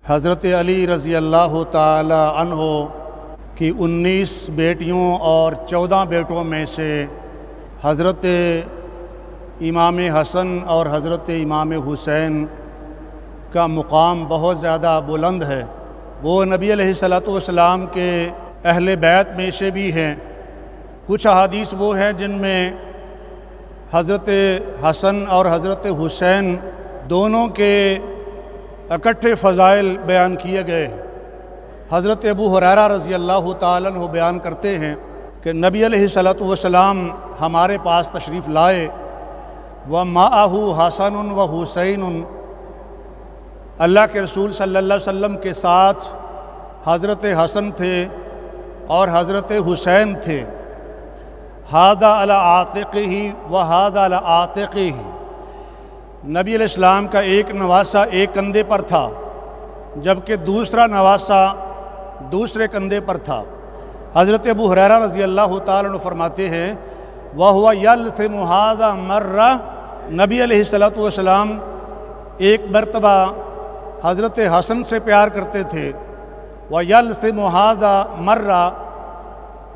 حضرت علی رضی اللہ تعالی عنہ کی 19 بیٹیوں اور 14 بیٹوں میں سے حضرت امام حسن اور حضرت امام حسین کا مقام بہت زیادہ بلند ہے۔ وہ نبی علیہ الصلوۃ والسلام کے اہل بیت میں سے بھی ہیں۔ کچھ احادیث وہ ہیں جن میں حضرت حسن اور حضرت حسین دونوں کے اکٹھے فضائل بیان کیے گئے۔ حضرت ابو ہریرہ رضی اللہ تعالیٰ عنہ بیان کرتے ہیں کہ نبی علیہ الصلوۃ والسلام ہمارے پاس تشریف لائے، وَمَعَهُ حسن و حسین، اللہ کے رسول صلی اللہ علیہ وسلم کے ساتھ حضرت حسن تھے اور حضرت حسین تھے۔ ہذا علی عاتقہ و ہذا علی عاتقہ، نبی علیہ السلام کا ایک نواسہ ایک کندھے پر تھا جبکہ دوسرا نواسہ دوسرے کندھے پر تھا۔ حضرت ابو ہریرہ رضی اللہ تعالیٰ عنہ فرماتے ہیں وَهُوَ يَلْثِمُ هَذَا مَرَّةً، نبی علیہ الصلوۃ والسلام ایک مرتبہ حضرت حسن سے پیار کرتے تھے، وَيَلْثِمُ هَذَا مَرَّةً،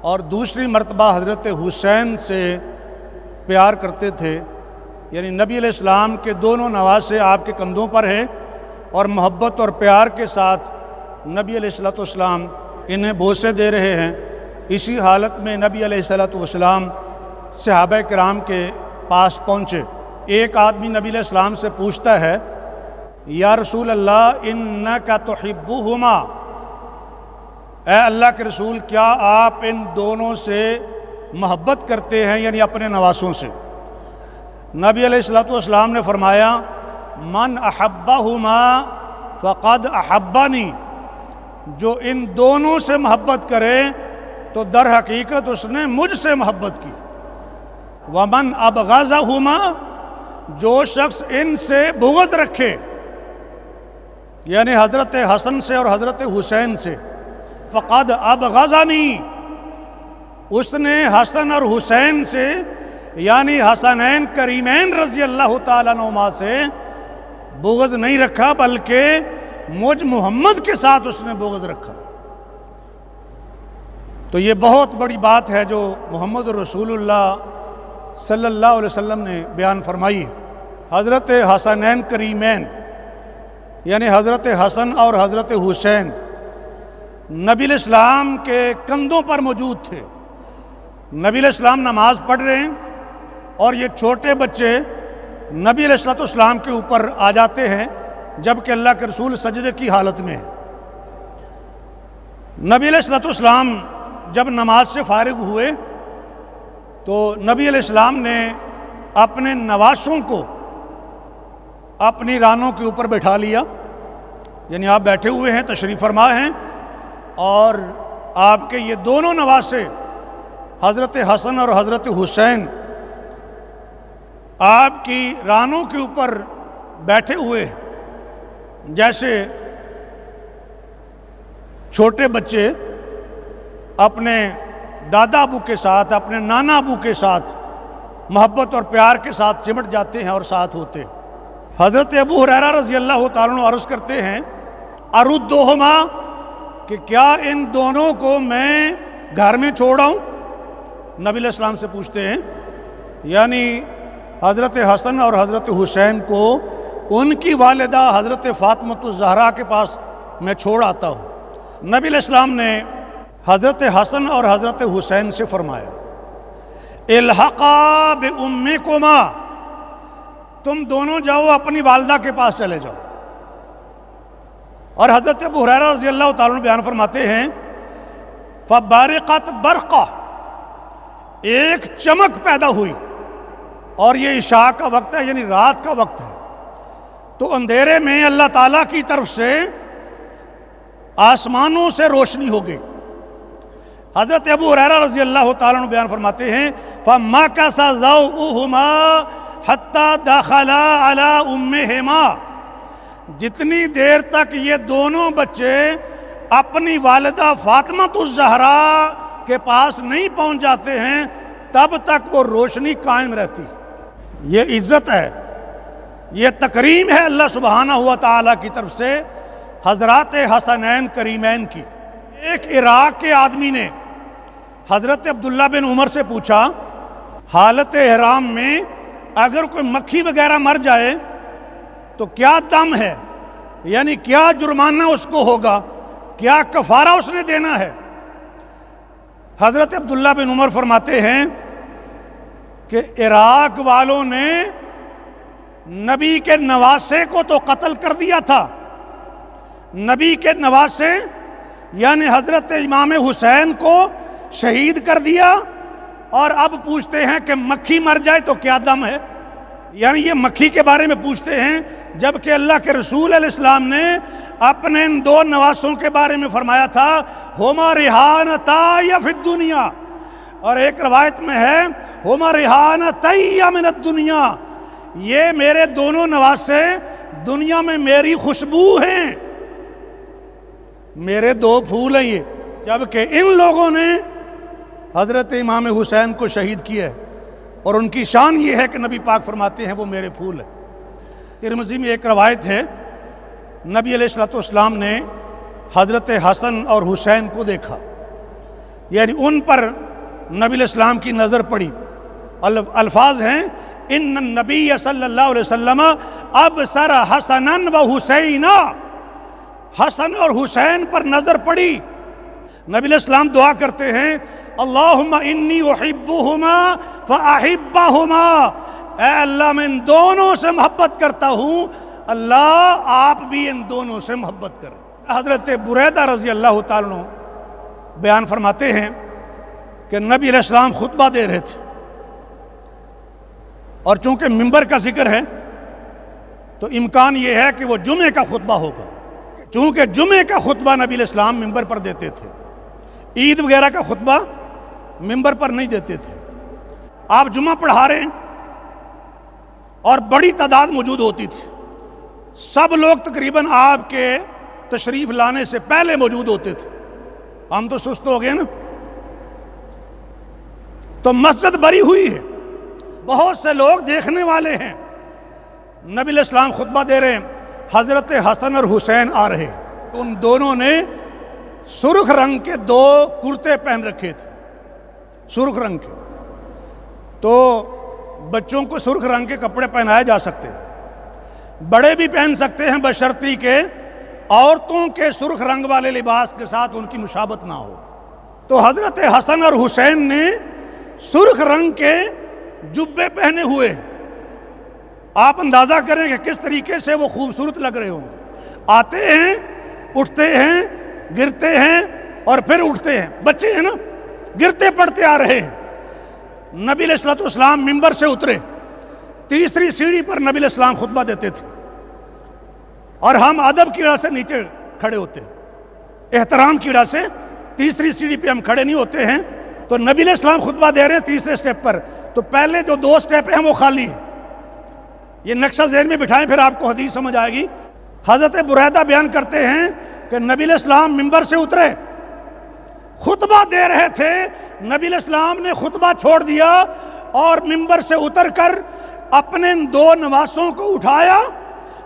اور دوسری مرتبہ حضرت حسین سے پیار کرتے تھے۔ یعنی نبی علیہ السلام کے دونوں نواسے آپ کے کندھوں پر ہیں اور محبت اور پیار کے ساتھ نبی علیہ الصلوۃ والسلام انہیں بوسے دے رہے ہیں۔ اسی حالت میں نبی علیہ الصلوۃ والسلام صحابہ کرام کے پاس پہنچے۔ ایک آدمی نبی علیہ السلام سے پوچھتا ہے یا رسول اللہ انک تحبہما، اے اللہ کے رسول کیا آپ ان دونوں سے محبت کرتے ہیں، یعنی اپنے نواسوں سے؟ نبی علیہ الصلوۃ والسلام نے فرمایا من احبہما فقد احبنی، جو ان دونوں سے محبت کرے تو در حقیقت اس نے مجھ سے محبت کی۔ ومن ابغضہما، جو شخص ان سے بغض رکھے یعنی حضرت حسن سے اور حضرت حسین سے، فقد ابغضنی، اس نے حسن اور حسین سے یعنی حسنین کریمین رضی اللہ تعالیٰ عنہما سے بغض نہیں رکھا بلکہ مجھ محمد کے ساتھ اس نے بغض رکھا۔ تو یہ بہت بڑی بات ہے جو محمد رسول اللہ صلی اللہ علیہ وسلم نے بیان فرمائی۔ حضرت حسنین کریمین یعنی حضرت حسن اور حضرت حسین نبی علیہ السلام کے کندھوں پر موجود تھے۔ نبی علیہ السلام نماز پڑھ رہے ہیں اور یہ چھوٹے بچے نبی علیہ الصلوۃ والسلام کے اوپر آ جاتے ہیں جبکہ اللہ کے رسول سجدے کی حالت میں ہیں۔ نبی علیہ الصلوۃ والسلام جب نماز سے فارغ ہوئے تو نبی علیہ السلام نے اپنے نواسوں کو اپنی رانوں کے اوپر بٹھا لیا، یعنی آپ بیٹھے ہوئے ہیں، تشریف فرما ہیں، اور آپ کے یہ دونوں نواسے حضرت حسن اور حضرت حسین آپ کی رانوں کے اوپر بیٹھے ہوئے جیسے چھوٹے بچے اپنے دادا ابو کے ساتھ، اپنے نانا ابو کے ساتھ محبت اور پیار کے ساتھ چمٹ جاتے ہیں اور ساتھ ہوتے ہیں۔ حضرت ابو ہریرہ رضی اللہ تعالیٰ عنہ عرض کرتے ہیں اردہما، کہ کیا ان دونوں کو میں گھر میں چھوڑ آؤں؟ نبی علیہ السلام سے پوچھتے ہیں، یعنی حضرت حسن اور حضرت حسین کو ان کی والدہ حضرت فاطمۃ الزہرا کے پاس میں چھوڑ آتا ہوں۔ نبی علیہ السلام نے حضرت حسن اور حضرت حسین سے فرمایا الحقا بامکما، تم دونوں جاؤ اپنی والدہ کے پاس چلے جاؤ۔ اور حضرت ابو ہریرہ رضی اللہ تعالیٰ عنہ بیان فرماتے ہیں فبارقت برقہ، ایک چمک پیدا ہوئی، اور یہ عشاء کا وقت ہے یعنی رات کا وقت ہے، تو اندھیرے میں اللہ تعالیٰ کی طرف سے آسمانوں سے روشنی ہو گئی۔ حضرت ابو ہریرہ رضی اللہ تعالیٰ عنہ بیان فرماتے ہیں فَمَكَثَ ضَوْءُهُمَا حَتَّى دَخَلَا عَلَىٰ أُمِّهِمَا، جتنی دیر تک یہ دونوں بچے اپنی والدہ فاطمۃ الزہرا کے پاس نہیں پہنچ جاتے ہیں تب تک وہ روشنی قائم رہتی۔ یہ عزت ہے، یہ تکریم ہے اللہ سبحانہ و تعالیٰ کی طرف سے حضرات حسنین کریمین کی۔ ایک عراق کے آدمی نے حضرت عبداللہ بن عمر سے پوچھا حالت احرام میں اگر کوئی مکھی وغیرہ مر جائے تو کیا دم ہے، یعنی کیا جرمانہ اس کو ہوگا، کیا کفارہ اس نے دینا ہے؟ حضرت عبداللہ بن عمر فرماتے ہیں کہ عراق والوں نے نبی کے نواسے کو تو قتل کر دیا تھا، نبی کے نواسے یعنی حضرت امام حسین کو شہید کر دیا، اور اب پوچھتے ہیں کہ مکھی مر جائے تو کیا دم ہے، یعنی یہ مکھی کے بارے میں پوچھتے ہیں، جبکہ اللہ کے رسول علیہ السلام نے اپنے ان دو نواسوں کے بارے میں فرمایا تھا ہما ریحانتا یا فی الدنیا، اور ایک روایت میں ہے ہما ریحانتی من الدنیا، یہ میرے دونوں نواسے دنیا میں میری خوشبو ہیں، میرے دو پھول ہیں یہ، جبکہ ان لوگوں نے حضرت امام حسین کو شہید کیا ہے، اور ان کی شان یہ ہے کہ نبی پاک فرماتے ہیں وہ میرے پھول ہیں۔ ترمذی میں ایک روایت ہے نبی علیہ السلام نے حضرت حسن اور حسین کو دیکھا، یعنی ان پر نبی علیہ السلام کی نظر پڑی، الفاظ ہیں ان النبی صلی اللہ علیہ وسلم ابصر حسنا و حسینا، حسن اور حسین پر نظر پڑی، نبی علیہ السلام دعا کرتے ہیں اللہم انی احبہما فاحبہما، اے اللہ میں ان دونوں سے محبت کرتا ہوں، اللہ آپ بھی ان دونوں سے محبت کریں۔ حضرت بریدہ رضی اللہ تعالیٰ عنہ بیان فرماتے ہیں کہ نبی علیہ السلام خطبہ دے رہے تھے، اور چونکہ منبر کا ذکر ہے تو امکان یہ ہے کہ وہ جمعے کا خطبہ ہوگا، چونکہ جمعے کا خطبہ نبی علیہ السلام منبر پر دیتے تھے، عید وغیرہ کا خطبہ منبر پر نہیں دیتے تھے۔ آپ جمعہ پڑھا رہے ہیں اور بڑی تعداد موجود ہوتی تھی، سب لوگ تقریباً آپ کے تشریف لانے سے پہلے موجود ہوتے تھے، ہم تو سست ہو گئے نا، تو مسجد بھری ہوئی ہے، بہت سے لوگ دیکھنے والے ہیں، نبی علیہ السلام خطبہ دے رہے ہیں، حضرت حسن اور حسین آ رہے ہیں، ان دونوں نے سرخ رنگ کے دو کرتے پہن رکھے تھے، سرخ رنگ کے، تو بچوں کو سرخ رنگ کے کپڑے پہنائے جا سکتے ہیں، بڑے بھی پہن سکتے ہیں بشرطی کہ عورتوں کے سرخ رنگ والے لباس کے ساتھ ان کی مشابہت نہ ہو۔ تو حضرت حسن اور حسین نے سرخ رنگ کے جبے پہنے ہوئے، آپ اندازہ کریں کہ کس طریقے سے وہ خوبصورت لگ رہے ہوں، آتے ہیں اٹھتے ہیں گرتے ہیں اور پھر اٹھتے ہیں، بچے ہیں نا، گرتے پڑتے آ رہے ہیں۔ نبی علیہ السلام منبر سے اترے، تیسری سیڑھی پر نبی علیہ السلام خطبہ دیتے تھے، اور ہم ادب کی وجہ سے نیچے کھڑے ہوتے ہیں، احترام کی وجہ سے تیسری سیڑھی پہ ہم کھڑے نہیں ہوتے ہیں، تو نبی علیہ السلام خطبہ دے رہے ہیں تیسرے سٹیپ پر، تو پہلے جو دو سٹیپ ہیں وہ خالی ہیں، یہ نقشہ ذہن میں بٹھائیں پھر آپ کو حدیث سمجھ آئے گی۔ حضرت بریدہ بیان کرتے ہیں کہ نبی علیہ السلام منبر سے اترے، خطبہ دے رہے تھے، نبی علیہ السلام نے خطبہ چھوڑ دیا اور منبر سے اتر کر اپنے دو نواسوں کو اٹھایا،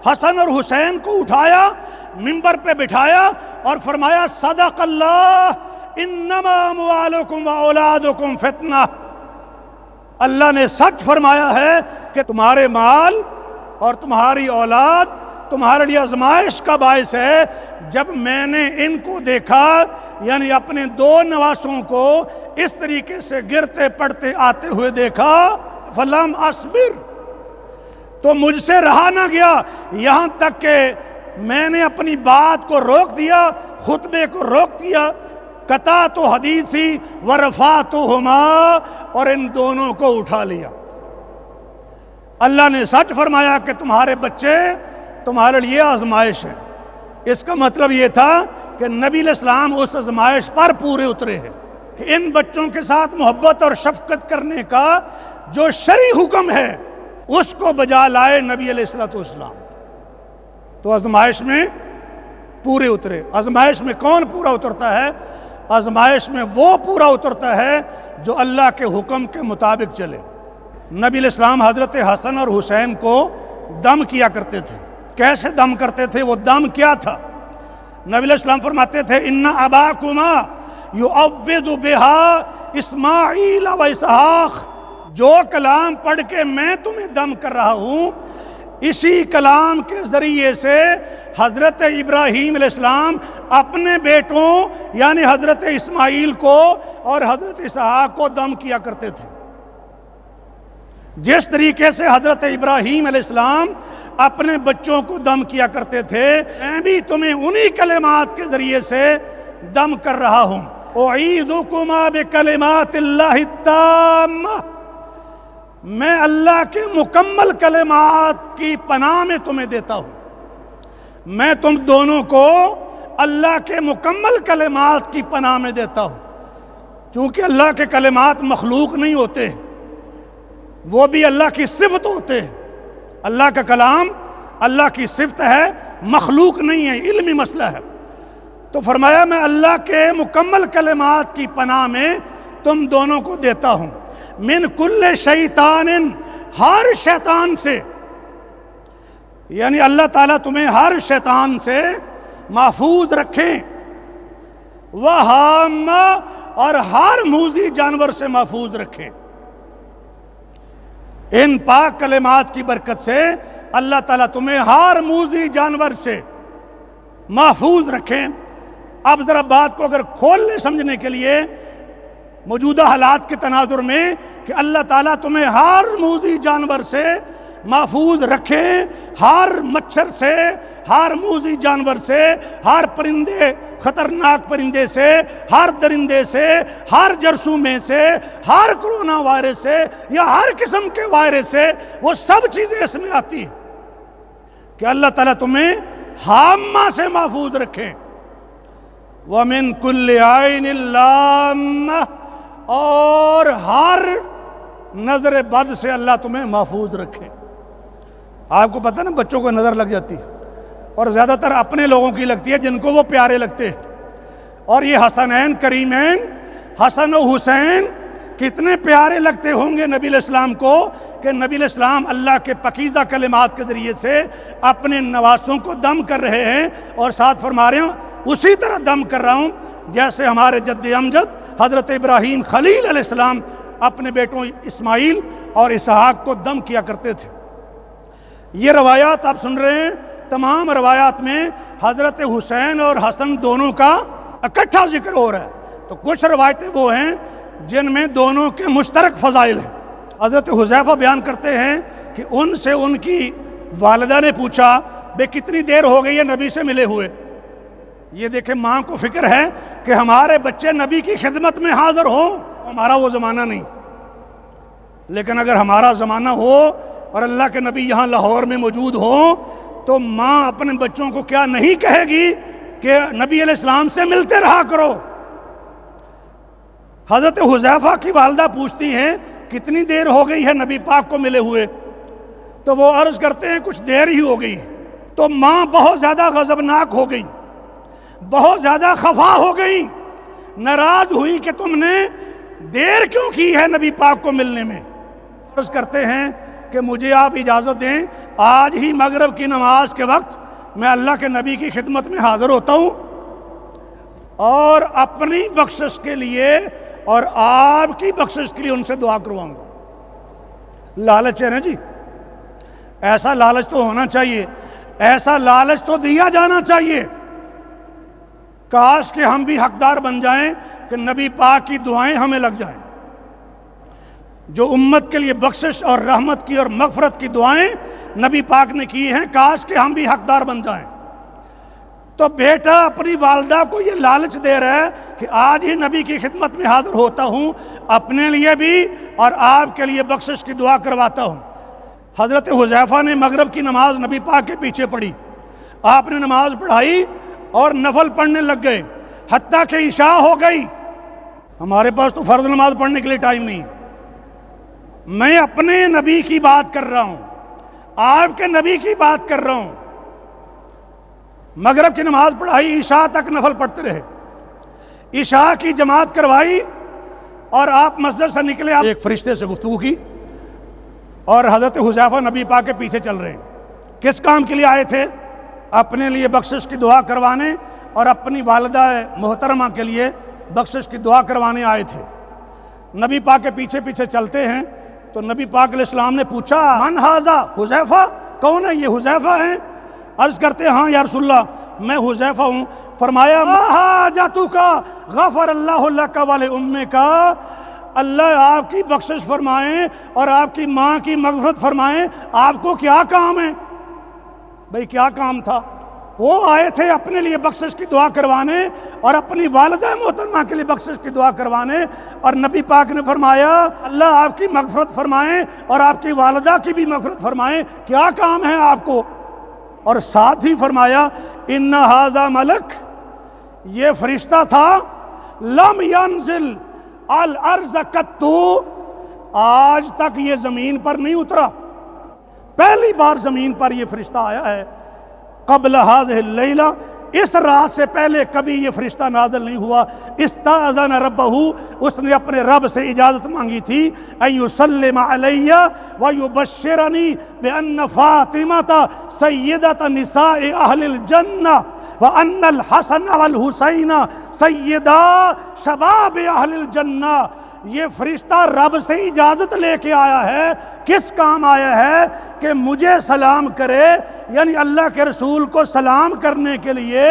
حسن اور حسین کو اٹھایا، منبر پہ بٹھایا اور فرمایا صدق اللہ انما اموالکم واولادکم فتنہ، اللہ نے سچ فرمایا ہے کہ تمہارے مال اور تمہاری اولاد تمہارے لیے آزمائش کا باعث ہے۔ جب میں نے ان کو دیکھا، یعنی اپنے دو نواسوں کو اس طریقے سے گرتے پڑتے آتے ہوئے دیکھا، فلم اصبر، تو مجھ سے رہا نہ گیا، یہاں تک کہ میں نے اپنی بات کو روک دیا، خطبے کو روک دیا، قطعت حدیثی ورفعتہما، اور ان دونوں کو اٹھا لیا۔ اللہ نے سچ فرمایا کہ تمہارے بچے تمہارے لیے آزمائش ہے۔ اس کا مطلب یہ تھا کہ نبی علیہ السلام اس آزمائش پر پورے اترے ہیں کہ ان بچوں کے ساتھ محبت اور شفقت کرنے کا جو شرعی حکم ہے اس کو بجا لائے نبی علیہ السلام، تو آزمائش میں پورے اترے۔ آزمائش میں کون پورا اترتا ہے؟ آزمائش میں وہ پورا اترتا ہے جو اللہ کے حکم کے مطابق چلے۔ نبی علیہ السلام حضرت حسن اور حسین کو دم کیا کرتے تھے۔ کیسے دم کرتے تھے؟ وہ دم کیا تھا نبی علیہ السلام فرماتے تھے ان اباکما یعوذ بہا اسماعیل و اسحاق، جو کلام پڑھ کے میں تمہیں دم کر رہا ہوں، اسی کلام کے ذریعے سے حضرت ابراہیم علیہ السلام اپنے بیٹوں یعنی حضرت اسماعیل کو اور حضرت اسحاق کو دم کیا کرتے تھے۔ جس طریقے سے حضرت ابراہیم علیہ السلام اپنے بچوں کو دم کیا کرتے تھے، میں بھی تمہیں انہی کلمات کے ذریعے سے دم کر رہا ہوں۔ اعیذکما بکلمات اللہ التامہ، میں اللہ کے مکمل کلمات کی پناہ میں تمہیں دیتا ہوں۔ میں تم دونوں کو اللہ کے مکمل کلمات کی پناہ میں دیتا ہوں، چونکہ اللہ کے کلمات مخلوق نہیں ہوتے، وہ بھی اللہ کی صفت ہوتے ہیں۔ اللہ کا کلام اللہ کی صفت ہے، مخلوق نہیں ہے، علمی مسئلہ ہے۔ تو فرمایا میں اللہ کے مکمل کلمات کی پناہ میں تم دونوں کو دیتا ہوں۔ من کل شیطان، ہر شیطان سے، یعنی اللہ تعالیٰ تمہیں ہر شیطان سے محفوظ رکھیں، وہامہ، اور ہر موذی جانور سے محفوظ رکھیں۔ ان پاک کلمات کی برکت سے اللہ تعالیٰ تمہیں ہر موذی جانور سے محفوظ رکھیں۔ اب ذرا بات کو اگر کھولنے سمجھنے کے لیے موجودہ حالات کے تناظر میں کہ اللہ تعالیٰ تمہیں ہر موذی جانور سے محفوظ رکھے، ہر مچھر سے، ہر موذی جانور سے، ہر پرندے، خطرناک پرندے سے، ہر درندے سے، ہر جرثومے سے، ہر کرونا وائرس سے یا ہر قسم کے وائرس سے، وہ سب چیزیں اس میں آتی ہیں کہ اللہ تعالیٰ تمہیں ہامہ سے محفوظ رکھے۔ وَمِن كُلِّ عَيْنٍ لَامَّةٍ، اور ہر نظر بد سے اللہ تمہیں محفوظ رکھے۔ آپ کو پتہ نا بچوں کو نظر لگ جاتی ہے، اور زیادہ تر اپنے لوگوں کی لگتی ہے جن کو وہ پیارے لگتے ہیں۔ اور یہ حسنین کریمین، حسن و حسین کتنے پیارے لگتے ہوں گے نبی علیہ السلام کو کہ نبی علیہ السلام اللہ کے پاکیزہ کلمات کے ذریعے سے اپنے نواسوں کو دم کر رہے ہیں، اور ساتھ فرما رہے ہیں اسی طرح دم کر رہا ہوں جیسے ہمارے جد امجد حضرت ابراہیم خلیل علیہ السلام اپنے بیٹوں اسماعیل اور اسحاق کو دم کیا کرتے تھے۔ یہ روایات آپ سن رہے ہیں، تمام روایات میں حضرت حسین اور حسن دونوں کا اکٹھا ذکر ہو رہا ہے۔ تو کچھ روایتیں وہ ہیں جن میں دونوں کے مشترک فضائل ہیں۔ حضرت حذیفہ بیان کرتے ہیں کہ ان سے ان کی والدہ نے پوچھا بے کتنی دیر ہو گئی ہے نبی سے ملے ہوئے؟ یہ دیکھیں ماں کو فکر ہے کہ ہمارے بچے نبی کی خدمت میں حاضر ہوں۔ ہمارا وہ زمانہ نہیں، لیکن اگر ہمارا زمانہ ہو اور اللہ کے نبی یہاں لاہور میں موجود ہوں تو ماں اپنے بچوں کو کیا نہیں کہے گی کہ نبی علیہ السلام سے ملتے رہا کرو۔ حضرت حذیفہ کی والدہ پوچھتی ہیں کتنی دیر ہو گئی ہے نبی پاک کو ملے ہوئے؟ تو وہ عرض کرتے ہیں کچھ دیر ہی ہو گئی۔ تو ماں بہت زیادہ غضبناک ہو گئی، بہت زیادہ خفا ہو گئی، ناراض ہوئی کہ تم نے دیر کیوں کی ہے نبی پاک کو ملنے میں۔ عرض کرتے ہیں کہ مجھے آپ اجازت دیں، آج ہی مغرب کی نماز کے وقت میں اللہ کے نبی کی خدمت میں حاضر ہوتا ہوں اور اپنی بخشش کے لیے اور آپ کی بخشش کے لیے ان سے دعا کرواؤں گا۔ لالچ ہے نا جی، ایسا لالچ تو ہونا چاہیے، ایسا لالچ تو دیا جانا چاہیے۔ کاش کہ ہم بھی حقدار بن جائیں کہ نبی پاک کی دعائیں ہمیں لگ جائیں۔ جو امت کے لیے بخشش اور رحمت کی اور مغفرت کی دعائیں نبی پاک نے کی ہیں، کاش کہ ہم بھی حقدار بن جائیں۔ تو بیٹا اپنی والدہ کو یہ لالچ دے رہا ہے کہ آج ہی نبی کی خدمت میں حاضر ہوتا ہوں، اپنے لیے بھی اور آپ کے لیے بخشش کی دعا کرواتا ہوں۔ حضرت حذیفہ نے مغرب کی نماز نبی پاک کے پیچھے پڑھی، آپ نے نماز پڑھائی اور نفل پڑھنے لگ گئے حتیٰ کہ عشاء ہو گئی۔ ہمارے پاس تو فرض نماز پڑھنے کے لیے ٹائم نہیں، میں اپنے نبی کی بات کر رہا ہوں، آپ کے نبی کی بات کر رہا ہوں۔ مغرب کی نماز پڑھائی، عشاء تک نفل پڑھتے رہے، عشاء کی جماعت کروائی اور آپ مسجد سے نکلے، ایک فرشتے سے گفتگو کی اور حضرت حذیفہ نبی پاک کے پیچھے چل رہے ہیں۔ کس کام کے لیے آئے تھے؟ اپنے لیے بخشش کی دعا کروانے اور اپنی والدہ محترمہ کے لیے بخشش کی دعا کروانے آئے تھے۔ نبی پاک کے پیچھے پیچھے چلتے ہیں تو نبی پاک علیہ السلام نے پوچھا من ھذا، حذیفہ کون ہے؟ یہ حذیفہ ہیں؟ عرض کرتے ہاں یا رسول اللہ میں حذیفہ ہوں۔ فرمایا ما حاجتک غفر اللہ لک ولأمک، اللہ آپ کی بخشش فرمائیں اور آپ کی ماں کی مغفرت فرمائیں، آپ کو کیا کام ہے؟ بھئی کیا کام تھا؟ وہ آئے تھے اپنے لیے بخشش کی دعا کروانے اور اپنی والدہ محترمہ کے لیے بخشش کی دعا کروانے، اور نبی پاک نے فرمایا اللہ آپ کی مغفرت فرمائیں اور آپ کی والدہ کی بھی مغفرت فرمائیں، کیا کام ہے آپ کو؟ اور ساتھ ہی فرمایا ان ھذا ملک، یہ فرشتہ تھا لم ینزل الارض قط، آج تک یہ زمین پر نہیں اترا، پہلی بار زمین پر یہ فرشتہ آیا ہے۔ قبل ھذہ اللیلہ، اس رات سے پہلے کبھی یہ فرشتہ نازل نہیں ہوا۔ استاذن ربہ، اس نے اپنے رب سے اجازت مانگی تھی ان یسلم علی ویبشرنی بان فاطمہ سیدۃ نساء اہل الجنہ وان الحسن والحسین سیدا شباب اہل الجنہ۔ یہ فرشتہ رب سے اجازت لے کے آیا ہے، کس کام آیا ہے؟ کہ مجھے سلام کرے، یعنی اللہ کے رسول کو سلام کرنے کے لیے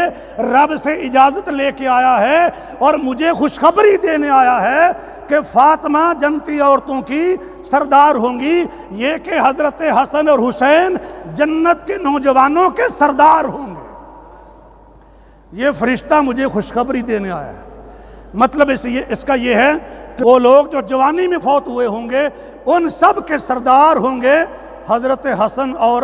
رب سے اجازت لے کے آیا ہے، اور مجھے خوشخبری دینے آیا ہے کہ فاطمہ جنتی عورتوں کی سردار ہوں گی، یہ کہ حضرت حسن اور حسین جنت کے نوجوانوں کے سردار ہوں گے۔ یہ فرشتہ مجھے خوشخبری دینے آیا ہے۔ مطلب اس کا یہ ہے کہ وہ لوگ جو جوانی میں فوت ہوئے ہوں گے ان سب کے سردار ہوں گے حضرت حسن اور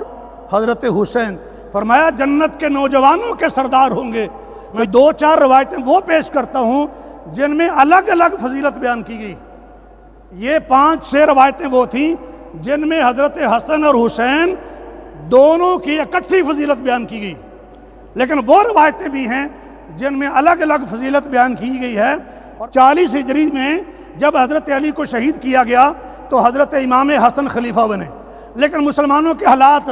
حضرت حسین۔ فرمایا جنت کے نوجوانوں کے سردار ہوں گے۔ میں 2-4 روایتیں وہ پیش کرتا ہوں جن میں الگ الگ فضیلت بیان کی گئی۔ یہ 5-6 روایتیں وہ تھیں جن میں حضرت حسن اور حسین دونوں کی اکٹھی فضیلت بیان کی گئی، لیکن وہ روایتیں بھی ہیں جن میں الگ الگ فضیلت بیان کی گئی ہے۔ اور 40 ہجری میں جب حضرت علی کو شہید کیا گیا تو حضرت امام حسن خلیفہ بنے، لیکن مسلمانوں کے حالات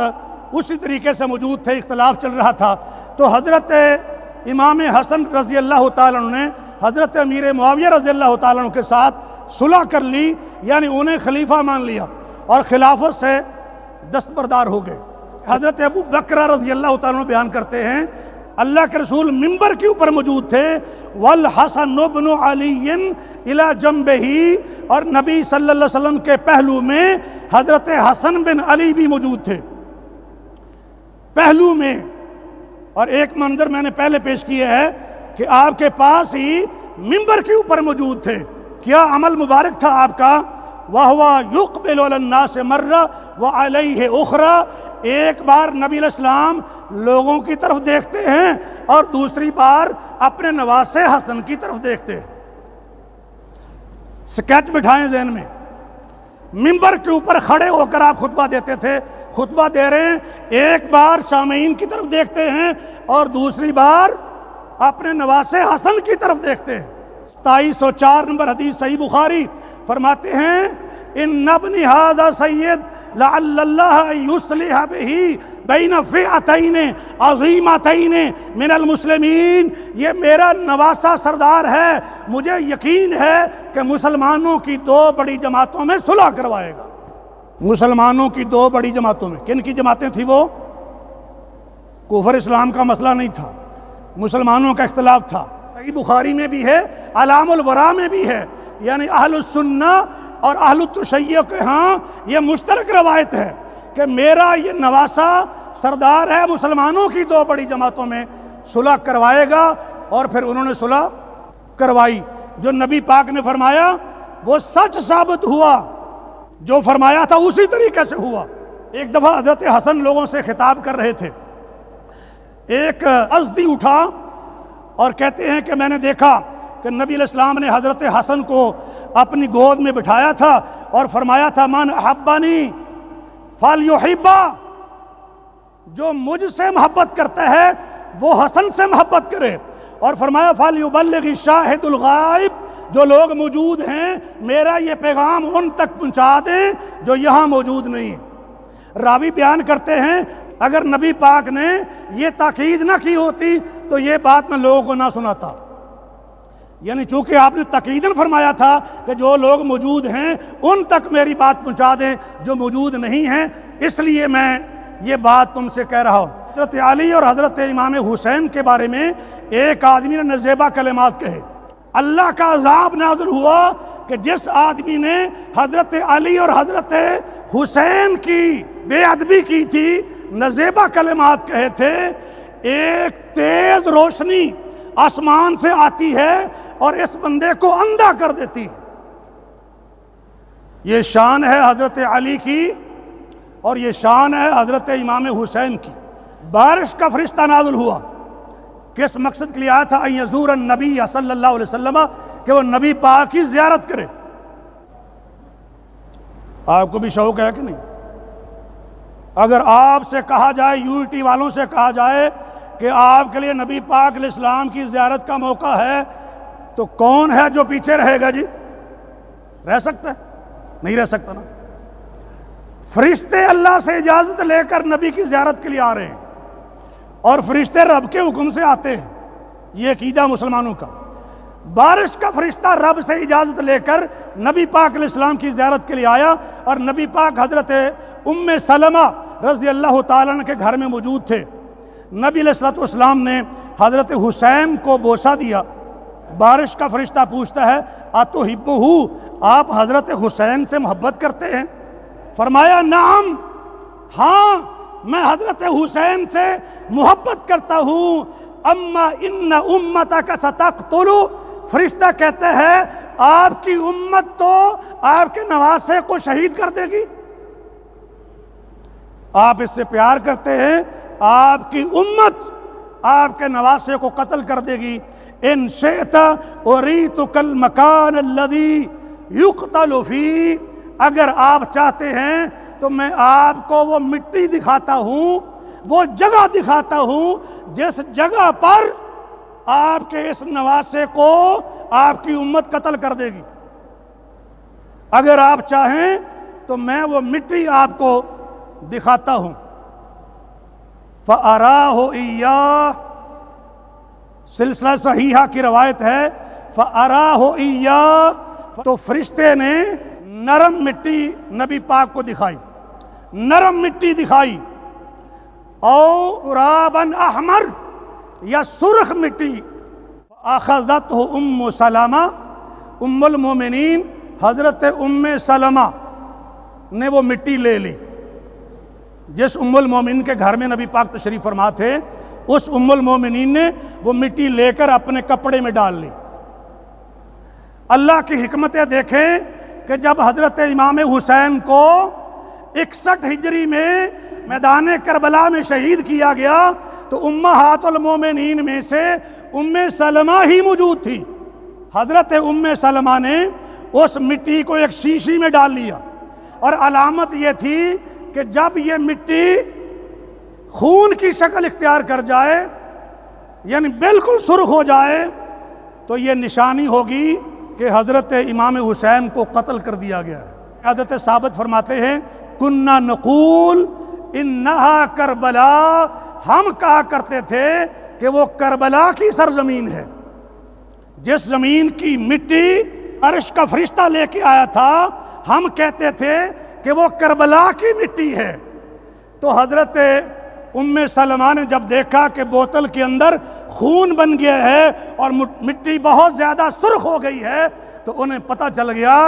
اسی طریقے سے موجود تھے، اختلاف چل رہا تھا، تو حضرت امام حسن رضی اللہ تعالیٰ عنہ نے حضرت امیر معاویہ رضی اللہ تعالیٰ عنہ کے ساتھ صلح کر لی، یعنی انہیں خلیفہ مان لیا اور خلافت سے دستبردار ہو گئے۔ حضرت ابو بکر رضی اللہ تعالیٰ عنہ بیان کرتے ہیں اللہ کے رسول منبر کے اوپر موجود تھے، والحسن بن علی الی جنبہ، اور نبی صلی اللہ علیہ وسلم کے پہلو میں حضرت حسن بن علی بھی موجود تھے پہلو میں۔ اور ایک منظر میں نے پہلے پیش کیا ہے کہ آپ کے پاس ہی منبر کے اوپر موجود تھے۔ کیا عمل مبارک تھا آپ کا؟ وَهُوَ يُقْبِلُ عَلَى النَّاسِ مَرَّةً وَعَلَيْهِ أُخْرَى، ایک بار نبی علیہ السلام لوگوں کی طرف دیکھتے ہیں اور دوسری بار اپنے نواسے حسن کی طرف دیکھتے ہیں۔ سکیچ بٹھائیں ذہن میں، منبر کے اوپر کھڑے ہو کر آپ خطبہ دیتے تھے، خطبہ دے رہے ہیں، ایک بار سامعین کی طرف دیکھتے ہیں اور دوسری بار اپنے نواسے حسن کی طرف دیکھتے ہیں۔ 2704 نمبر حدیث صحیح بخاری، فرماتے ہیں ان ابنی ھذا سید لعل اللہ یصلح بہ بین فئتین عظیمتین من المسلمین، یہ میرا نواسہ سردار ہے، مجھے یقین ہے کہ مسلمانوں کی 2 بڑی جماعتوں میں صلح کروائے گا۔ مسلمانوں کی 2 بڑی جماعتوں میں، کن کی جماعتیں تھیں وہ؟ کفر اسلام کا مسئلہ نہیں تھا، مسلمانوں کا اختلاف تھا۔ صحیح بخاری میں بھی ہے، علام الورا میں بھی ہے، یعنی اہل السنہ اور اہل التشیع کے ہاں یہ مشترک روایت ہے کہ میرا یہ نواسہ سردار ہے، مسلمانوں کی 2 بڑی جماعتوں میں صلح کروائے گا، اور پھر انہوں نے صلح کروائی۔ جو نبی پاک نے فرمایا وہ سچ ثابت ہوا، جو فرمایا تھا اسی طریقے سے ہوا۔ ایک دفعہ حضرت حسن لوگوں سے خطاب کر رہے تھے، ایک ازدی اٹھا اور کہتے ہیں کہ میں نے دیکھا کہ نبی علیہ السلام نے حضرت حسن کو اپنی گود میں بٹھایا تھا اور فرمایا تھا من احبنی فلیحبا، جو مجھ سے محبت کرتا ہے وہ حسن سے محبت کرے، اور فرمایا فلیبلغ الشاہد الغائب، جو لوگ موجود ہیں میرا یہ پیغام ان تک پہنچا دیں جو یہاں موجود نہیں۔ راوی بیان کرتے ہیں اگر نبی پاک نے یہ تاکید نہ کی ہوتی تو یہ بات میں لوگوں کو نہ سناتا. یعنی چونکہ آپ نے تاکیداً فرمایا تھا کہ جو لوگ موجود ہیں ان تک میری بات پہنچا دیں جو موجود نہیں ہیں، اس لیے میں یہ بات تم سے کہہ رہا ہوں. حضرت علی اور حضرت امام حسین کے بارے میں ایک آدمی نے نزیبہ کلمات کہے. اللہ کا عذاب نازل ہوا کہ جس آدمی نے حضرت علی اور حضرت حسین کی بے ادبی کی تھی، نزیبہ کلمات کہے تھے، ایک تیز روشنی آسمان سے آتی ہے اور اس بندے کو اندھا کر دیتی ہے. یہ شان ہے حضرت علی کی اور یہ شان ہے حضرت امام حسین کی. بارش کا فرشتہ نازل ہوا، کس مقصد کے لیے آیا تھا؟ ان یزور النبی صلی اللہ علیہ وسلم، کہ وہ نبی پاک کی زیارت کرے. آپ کو بھی شوق ہے کہ نہیں؟ اگر آپ سے کہا جائے، یو ٹی والوں سے کہا جائے کہ آپ کے لیے نبی پاک علیہ السلام کی زیارت کا موقع ہے، تو کون ہے جو پیچھے رہے گا؟ جی رہ سکتا ہے؟ نہیں رہ سکتا نا. فرشتے اللہ سے اجازت لے کر نبی کی زیارت کے لیے آ رہے ہیں اور فرشتے رب کے حکم سے آتے ہیں. یہ عقیدہ مسلمانوں کا. بارش کا فرشتہ رب سے اجازت لے کر نبی پاک علیہ السلام کی زیارت کے لیے آیا اور نبی پاک حضرت ام سلمہ رضی اللہ تعالیٰ عنہ کے گھر میں موجود تھے. نبی علیہ الصلوۃ والسلام نے حضرت حسین کو بوسہ دیا. بارش کا فرشتہ پوچھتا ہے اتحبہ، آپ حضرت حسین سے محبت کرتے ہیں؟ فرمایا نعم، ہاں میں حضرت حسین سے محبت کرتا ہوں. اما ان امتک ستقتل، فرشتہ کہتے ہیں آپ کی امت تو آپ کے نواسے کو شہید کر دے گی. آپ اس سے پیار کرتے ہیں، آپ کی امت آپ کے نواسے کو قتل کر دے گی. ان شئت اریتک المکان الذی یقتل فی، اگر آپ چاہتے ہیں تو میں آپ کو وہ مٹی دکھاتا ہوں، وہ جگہ دکھاتا ہوں جس جگہ پر آپ کے اس نواسے کو آپ کی امت قتل کر دے گی. اگر آپ چاہیں تو میں وہ مٹی آپ کو دکھاتا ہوں. فَأَرَاهُ إِيَّاهُ، سلسلہ صحیحہ کی روایت ہے، فَأَرَاهُ إِيَّاهُ، تو فرشتے نے نرم مٹی نبی پاک کو دکھائی، نرم مٹی دکھائی. او ترابن احمر، یا سرخ مٹی. اخذتہ ام سلمہ، ام المومنین حضرت ام سلمہ نے وہ مٹی لے لی. جس ام المومنین کے گھر میں نبی پاک تشریف فرما تھے، اس ام المومنین نے وہ مٹی لے کر اپنے کپڑے میں ڈال لی. اللہ کی حکمتیں دیکھیں کہ جب حضرت امام حسین کو 61 ہجری میں میدان کربلا میں شہید کیا گیا تو امہات المومنین میں سے ام سلمہ ہی موجود تھی. حضرت ام سلمہ نے اس مٹی کو ایک شیشی میں ڈال لیا، اور علامت یہ تھی کہ جب یہ مٹی خون کی شکل اختیار کر جائے، یعنی بالکل سرخ ہو جائے، تو یہ نشانی ہوگی کہ حضرت امام حسین کو قتل کر دیا گیا ہے. حضرت ثابت فرماتے ہیں کننا نقول انہا کربلا، ہم کہا کرتے تھے کہ وہ کربلا کی سرزمین ہے. جس زمین کی مٹی عرش کا فرشتہ لے کے آیا تھا، ہم کہتے تھے کہ وہ کربلا کی مٹی ہے. تو حضرت ام سلمہ نے جب دیکھا کہ بوتل کے اندر خون بن گیا ہے اور مٹی بہت زیادہ سرخ ہو گئی ہے، تو انہیں پتہ چل گیا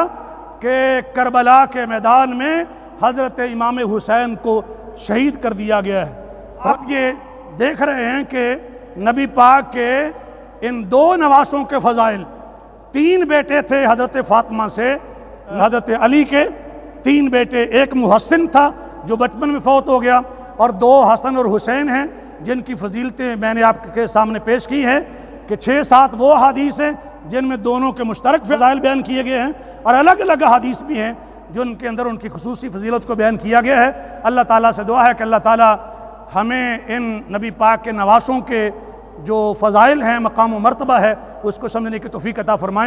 کہ کربلا کے میدان میں حضرت امام حسین کو شہید کر دیا گیا ہے. اب یہ دیکھ رہے ہیں کہ نبی پاک کے ان دو نواسوں کے فضائل. 3 بیٹے تھے حضرت فاطمہ سے، حضرت علی کے 3 بیٹے. ایک محسن تھا جو بچپن میں فوت ہو گیا، اور 2 حسن اور حسین ہیں جن کی فضیلتیں میں نے آپ کے سامنے پیش کی ہیں کہ 6-7 وہ حدیث ہیں جن میں دونوں کے مشترک فضائل بیان کیے گئے ہیں، اور الگ الگ حدیث بھی ہیں جن کے اندر ان کی خصوصی فضیلت کو بیان کیا گیا ہے. اللہ تعالیٰ سے دعا ہے کہ اللہ تعالیٰ ہمیں ان نبی پاک کے نواسوں کے جو فضائل ہیں، مقام و مرتبہ ہے، اس کو سمجھنے کی توفیق عطا فرمائیں.